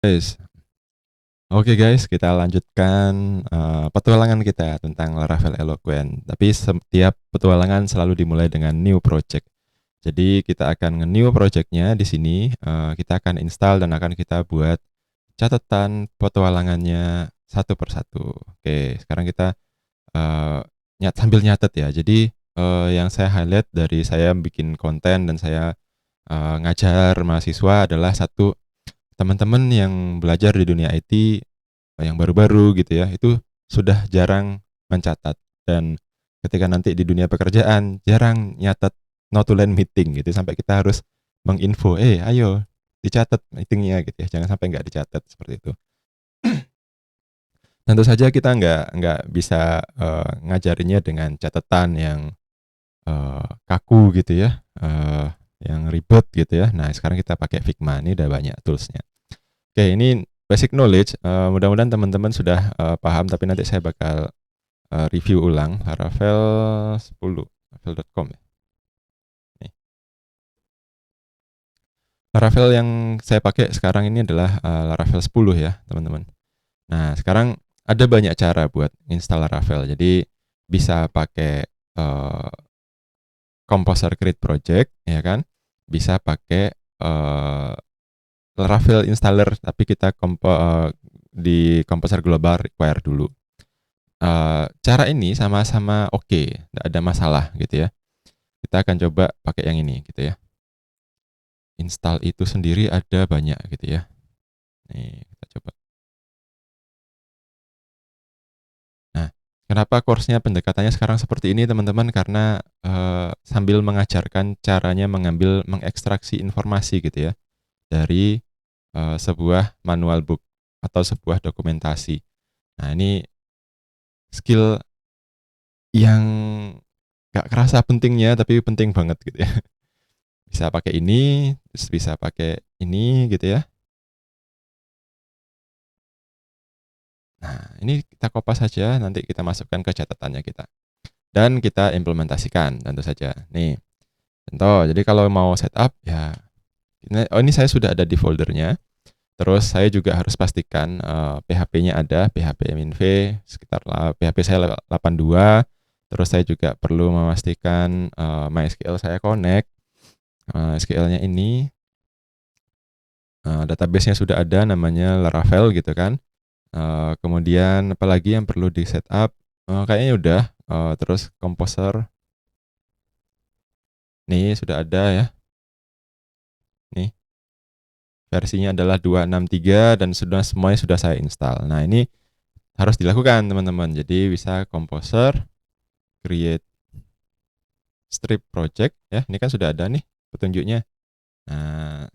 Guys, oke guys, kita lanjutkan petualangan kita tentang Laravel Eloquent. Tapi setiap petualangan selalu dimulai dengan new project. Jadi kita akan nge-new projectnya di sini. Kita akan install dan akan kita buat catatan petualangannya satu persatu. Oke, sekarang kita sambil nyatet ya. Jadi yang saya highlight dari saya bikin konten dan saya ngajar mahasiswa adalah satu, teman-teman yang belajar di dunia IT yang baru-baru gitu ya, itu sudah jarang mencatat, dan ketika nanti di dunia pekerjaan jarang nyatet notulen meeting gitu, sampai kita harus menginfo, ayo dicatat meetingnya gitu ya, jangan sampai nggak dicatat seperti itu. Tentu saja kita nggak bisa ngajarinnya dengan catatan yang kaku gitu ya, yang ribet gitu ya. Nah sekarang kita pakai Figma, ini udah banyak toolsnya. Oke, ini basic knowledge. Mudah-mudahan teman-teman sudah paham, tapi nanti saya bakal review ulang Laravel 10, laravel.com ya. Nih. Laravel yang saya pakai sekarang ini adalah Laravel 10 ya, teman-teman. Nah, sekarang ada banyak cara buat install Laravel. Jadi bisa pakai Composer Create Project, ya kan? Bisa pakai Laravel installer, tapi kita di Composer Global require dulu. Cara ini sama-sama oke, nggak ada masalah gitu ya. Kita akan coba pakai yang ini gitu ya. Install itu sendiri ada banyak gitu ya. Nih, kita coba. Nah, kenapa course-nya pendekatannya sekarang seperti ini teman-teman? Karena sambil mengajarkan caranya mengekstraksi informasi gitu ya dari sebuah manual book atau sebuah dokumentasi. Nah, ini skill yang gak kerasa pentingnya, tapi penting banget gitu ya. Bisa pakai ini, terus bisa pakai ini gitu ya. Nah, ini kita kopas saja, nanti kita masukkan ke catatannya kita. Dan kita implementasikan tentu saja. Nih, contoh, jadi kalau mau setup ya, ini saya sudah ada di foldernya. Terus saya juga harus pastikan PHP-nya ada, PHP minv, sekitar PHP saya 82. Terus saya juga perlu memastikan MySQL saya connect. SQL-nya ini database-nya sudah ada, namanya Laravel gitu kan. Kemudian apalagi yang perlu di setup, kayaknya udah. Terus Composer, nih sudah ada ya. Nih versinya adalah 263 dan semuanya sudah saya install. Nah ini harus dilakukan teman-teman. Jadi bisa Composer create strip project ya. Ini kan sudah ada nih petunjuknya. Nah,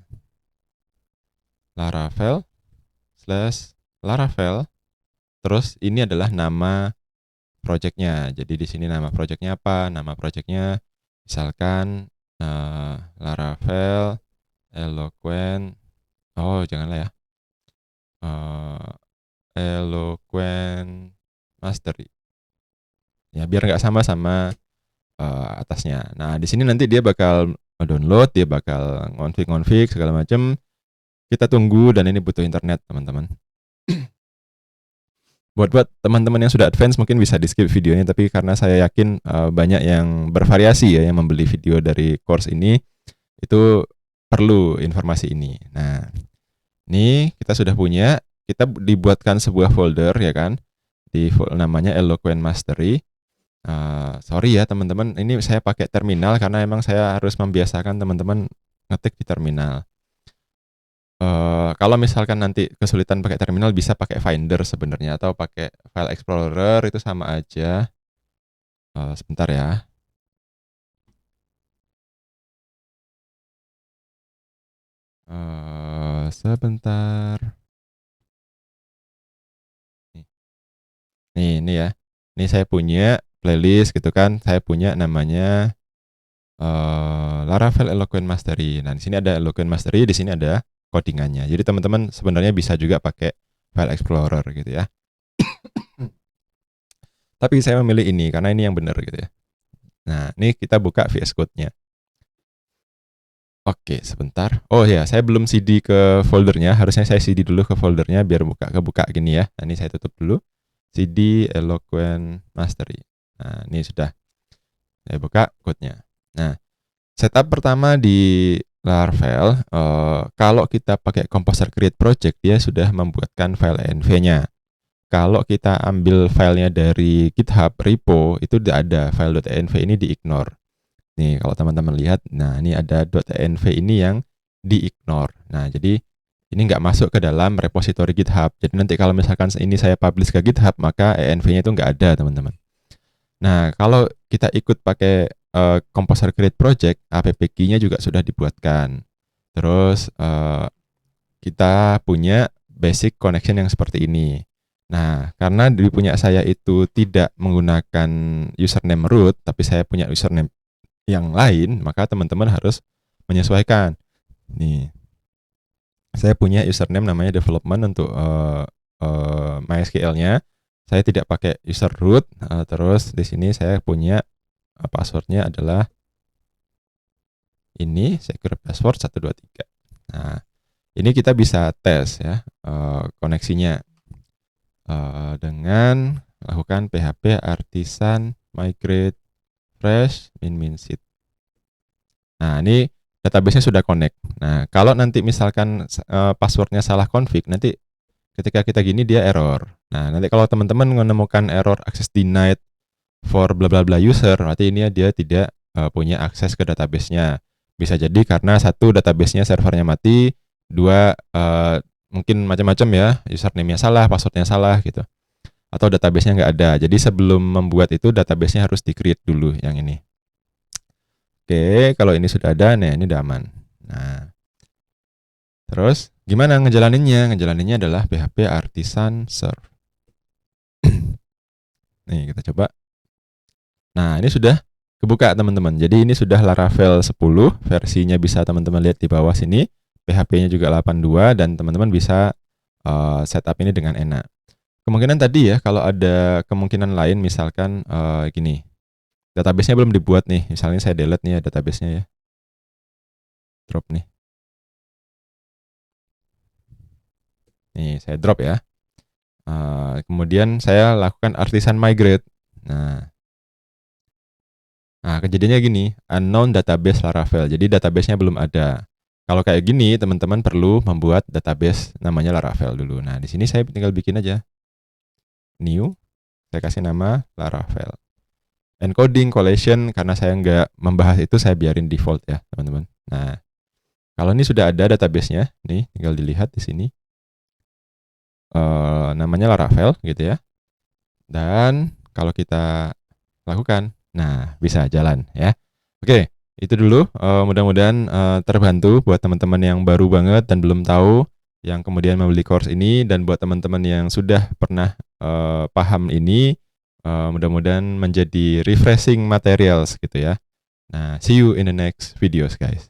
Laravel / Laravel. Terus ini adalah nama projectnya. Jadi di sini nama projectnya apa? Nama projectnya misalkan Laravel Eloquent. Oh janganlah ya. Eloquent Mastery. Ya biar nggak sama atasnya. Nah di sini nanti dia bakal download, dia bakal ngonfig segala macam. Kita tunggu, dan ini butuh internet teman-teman. Buat teman-teman yang sudah advance mungkin bisa di skip videonya, tapi karena saya yakin banyak yang bervariasi ya yang membeli video dari course ini, itu perlu informasi ini. Nah, ini kita sudah punya, kita dibuatkan sebuah folder ya kan, namanya Eloquent Mastery. Sorry ya teman-teman, ini saya pakai terminal karena emang saya harus membiasakan teman-teman ngetik di terminal. Kalau misalkan nanti kesulitan pakai terminal, bisa pakai Finder sebenarnya atau pakai File Explorer, itu sama aja. Sebentar ya. Sebentar. Nih, ini ya. Ini saya punya playlist gitu kan. Saya punya namanya Laravel Eloquent Mastery. Nah, di sini ada Eloquent Mastery, di sini ada codingannya. Jadi teman-teman sebenarnya bisa juga pakai File Explorer gitu ya. Tapi saya memilih ini karena ini yang benar gitu ya. Nah, ini kita buka VS Code-nya. Oke, sebentar. Oh ya, saya belum CD ke foldernya. Harusnya saya CD dulu ke foldernya biar kebuka gini ya. Nah, ini saya tutup dulu. CD Eloquent Mastery. Nah, ini sudah. Saya buka code-nya. Nah, setup pertama di Laravel, kalau kita pakai Composer Create Project, dia sudah membuatkan file env-nya. Kalau kita ambil filenya dari GitHub repo, itu tidak ada file .env ini di-ignore. Nih, kalau teman-teman lihat, nah ini ada .env ini yang di-ignore. Nah, jadi ini nggak masuk ke dalam repository GitHub. Jadi nanti kalau misalkan ini saya publish ke GitHub, maka env-nya itu nggak ada, teman-teman. Nah, kalau kita ikut pakai Composer Create Project, app-nya juga sudah dibuatkan. Terus kita punya basic connection yang seperti ini. Nah, karena di punya saya itu tidak menggunakan username root, tapi saya punya username yang lain, maka teman-teman harus menyesuaikan. Nih, saya punya username namanya development untuk MySQL-nya. Saya tidak pakai user root. Terus di sini saya punya passwordnya adalah ini, secure password 123. Nah, ini kita bisa tes ya koneksinya dengan lakukan php artisan migrate fresh min seed. Nah, ini database-nya sudah connect. Nah, kalau nanti misalkan passwordnya salah config, nanti ketika kita gini dia error. Nah, nanti kalau teman-teman menemukan error access denied for bla bla bla user, berarti ini dia tidak punya akses ke database-nya. Bisa jadi karena satu, database-nya servernya mati, dua, mungkin macam-macam ya, username-nya salah, password-nya salah gitu. Atau database-nya nggak ada. Jadi sebelum membuat itu, database-nya harus di-create dulu yang ini. Oke, kalau ini sudah ada, nah ini udah aman. Nah, terus gimana ngejalaninnya? Ngejalaninnya adalah php artisan serve. Nih, kita coba. Nah, ini sudah kebuka teman-teman. Jadi ini sudah Laravel 10, versinya bisa teman-teman lihat di bawah sini. PHP-nya juga 82 dan teman-teman bisa setup ini dengan enak. Kemungkinan tadi ya, kalau ada kemungkinan lain misalkan gini. Database-nya belum dibuat nih. Misalnya saya delete nih ya database-nya ya. Drop nih. Nih, saya drop ya. Kemudian saya lakukan artisan migrate. Nah, kejadiannya gini, unknown database Laravel. Jadi database-nya belum ada. Kalau kayak gini, teman-teman perlu membuat database namanya Laravel dulu. Nah, di sini saya tinggal bikin aja. New, saya kasih nama Laravel. Encoding, collation, karena saya nggak membahas itu, saya biarin default ya, teman-teman. Nah, kalau ini sudah ada database-nya, nih, tinggal dilihat di sini. Namanya Laravel, gitu ya. Dan kalau kita lakukan, nah, bisa jalan ya. Oke, itu dulu. Mudah-mudahan terbantu buat teman-teman yang baru banget dan belum tahu, yang kemudian membeli course ini, dan buat teman-teman yang sudah pernah paham ini, mudah-mudahan menjadi refreshing materials gitu ya. Nah, see you in the next videos guys.